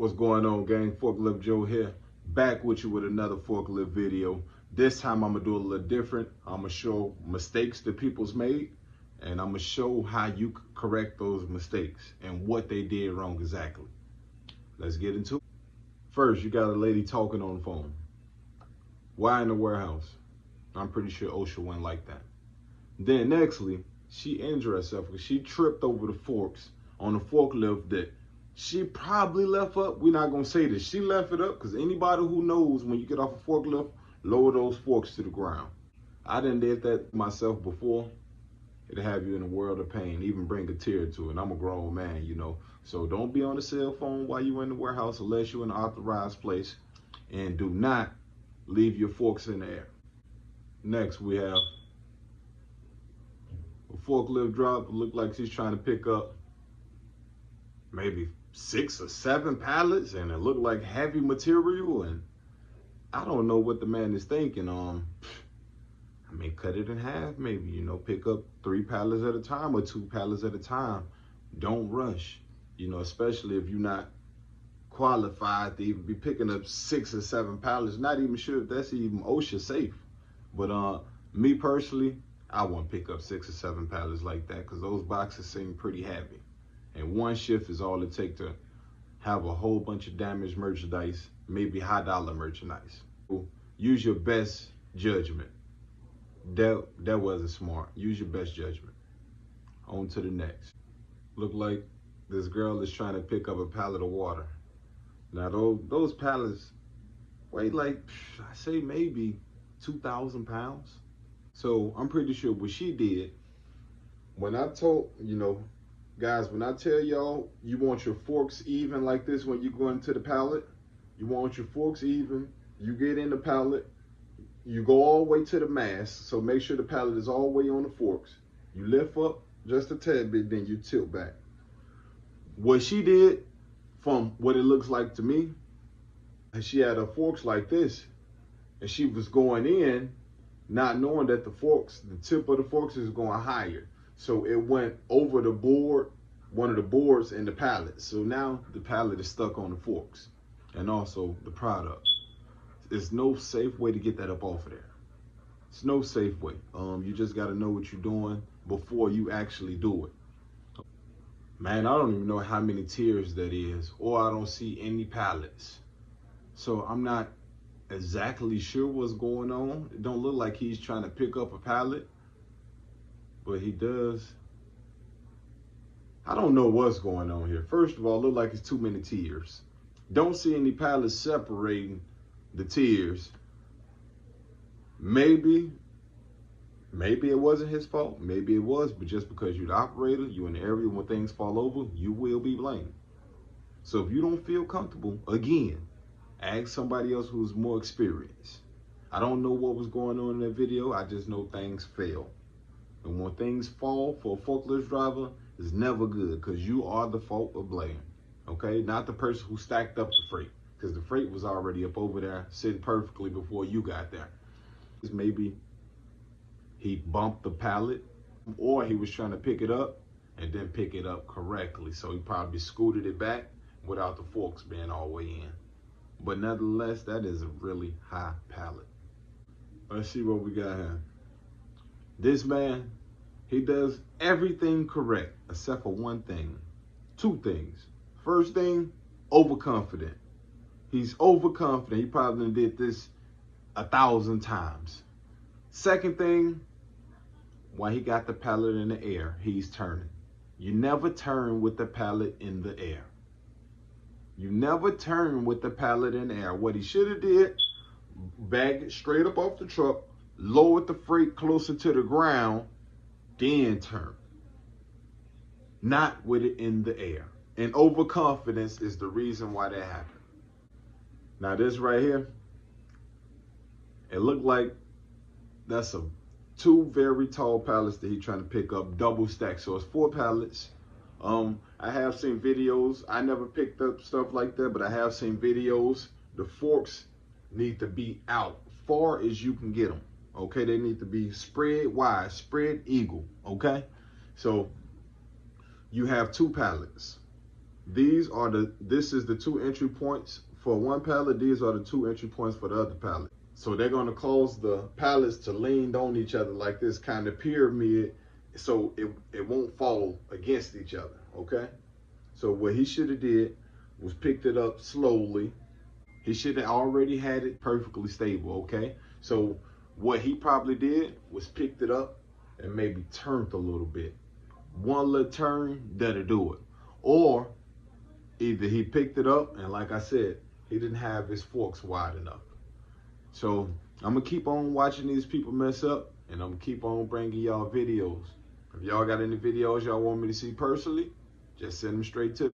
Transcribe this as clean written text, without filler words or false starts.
What's going on, gang? Forklift Joe here, back with you with another forklift video. This time I'm gonna do a little different. I'm gonna show mistakes that people's made, and I'm gonna show how you correct those mistakes and what they did wrong exactly. Let's get into it. First, you got a lady talking on the phone. Why in the warehouse? I'm pretty sure OSHA went like that. Then nextly, she injured herself because she tripped over the forks on the forklift that she probably left up. We're not going to say that she left it up because anybody who knows when you get off a forklift, lower those forks to the ground. I done did that myself before. It'll have you in a world of pain, even bring a tear to it. And I'm a grown man, you know. So don't be on the cell phone while you're in the warehouse unless you're in an authorized place. And do not leave your forks in the air. Next, we have a forklift drop. It looked like she's trying to pick up maybe 6 or 7 pallets, and it looked like heavy material, and I don't know what the man is thinking. I mean, cut it in half, maybe, you know, pick up 3 pallets at a time or 2 pallets at a time. Don't rush, you know, especially if you're not qualified to even be picking up 6 or 7 pallets. Not even sure if that's even OSHA safe. But me personally, I won't pick up 6 or 7 pallets like that because those boxes seem pretty heavy. And one shift is all it takes to have a whole bunch of damaged merchandise, maybe high dollar merchandise. Use your best judgment. That wasn't smart. Use your best judgment. On to the next. Look like this girl is trying to pick up a pallet of water. Now those pallets weigh like, I say maybe 2,000 pounds. So I'm pretty sure what she did, when I told, you know, guys, when I tell y'all you want your forks even like this when you go into the pallet, you want your forks even, you get in the pallet, you go all the way to the mast, so make sure the pallet is all the way on the forks. You lift up just a tad bit, then you tilt back. What she did, from what it looks like to me, she had her forks like this, and she was going in, not knowing that the tip of the forks is going higher. So it went over the board, one of the boards in the pallet. So now the pallet is stuck on the forks and also the product. There's no safe way to get that up off of there. It's no safe way. You just got to know what you're doing before you actually do it. Man, I don't even know how many tiers that is, or I don't see any pallets. So I'm not exactly sure what's going on. It don't look like he's trying to pick up a pallet, but he does. I don't know what's going on here. First of all, it look like it's too many tiers. Don't see any pallets separating the tiers. Maybe it wasn't his fault. Maybe it was, but just because you're the operator, you're in the area when things fall over, you will be blamed. So if you don't feel comfortable, again, ask somebody else who's more experienced. I don't know what was going on in that video. I just know things fail. And when things fall for a forklift driver, it's never good because you are the fault of blame. Okay? Not the person who stacked up the freight, because the freight was already up over there sitting perfectly before you got there. Maybe he bumped the pallet, or he was trying to pick it up and then pick it up correctly. So he probably scooted it back without the forks being all the way in. But nonetheless, that is a really high pallet. Let's see what we got here. This man, he does everything correct except for one thing. 2 things. First thing, overconfident. He's overconfident. He probably did this 1,000 times. Second thing, when he got the pallet in the air, he's turning. You never turn with the pallet in the air. You never turn with the pallet in the air. What he should have did, bag it straight up off the truck, lowered the freight closer to the ground, then turn. Not with it in the air. And overconfidence is the reason why that happened. Now this right here, it looked like that's 2 very tall pallets that he's trying to pick up, double stacked. So it's 4 pallets. I have seen videos. I never picked up stuff like that, but I have seen videos. The forks need to be out far as you can get them. Okay, they need to be spread wide, spread eagle. Okay, so you have 2 pallets. This is the 2 entry points for one pallet. These are the 2 entry points for the other pallet. So they're gonna cause the pallets to lean on each other like this kind of pyramid, so it won't fall against each other, okay? So what he should have did was picked it up slowly. He should have already had it perfectly stable, okay? So what he probably did was picked it up and maybe turned a little bit. One little turn, that'll do it. Or either he picked it up and, like I said, he didn't have his forks wide enough. So I'm gonna keep on watching these people mess up, and I'm gonna keep on bringing y'all videos. If y'all got any videos y'all want me to see personally, just send them straight to me.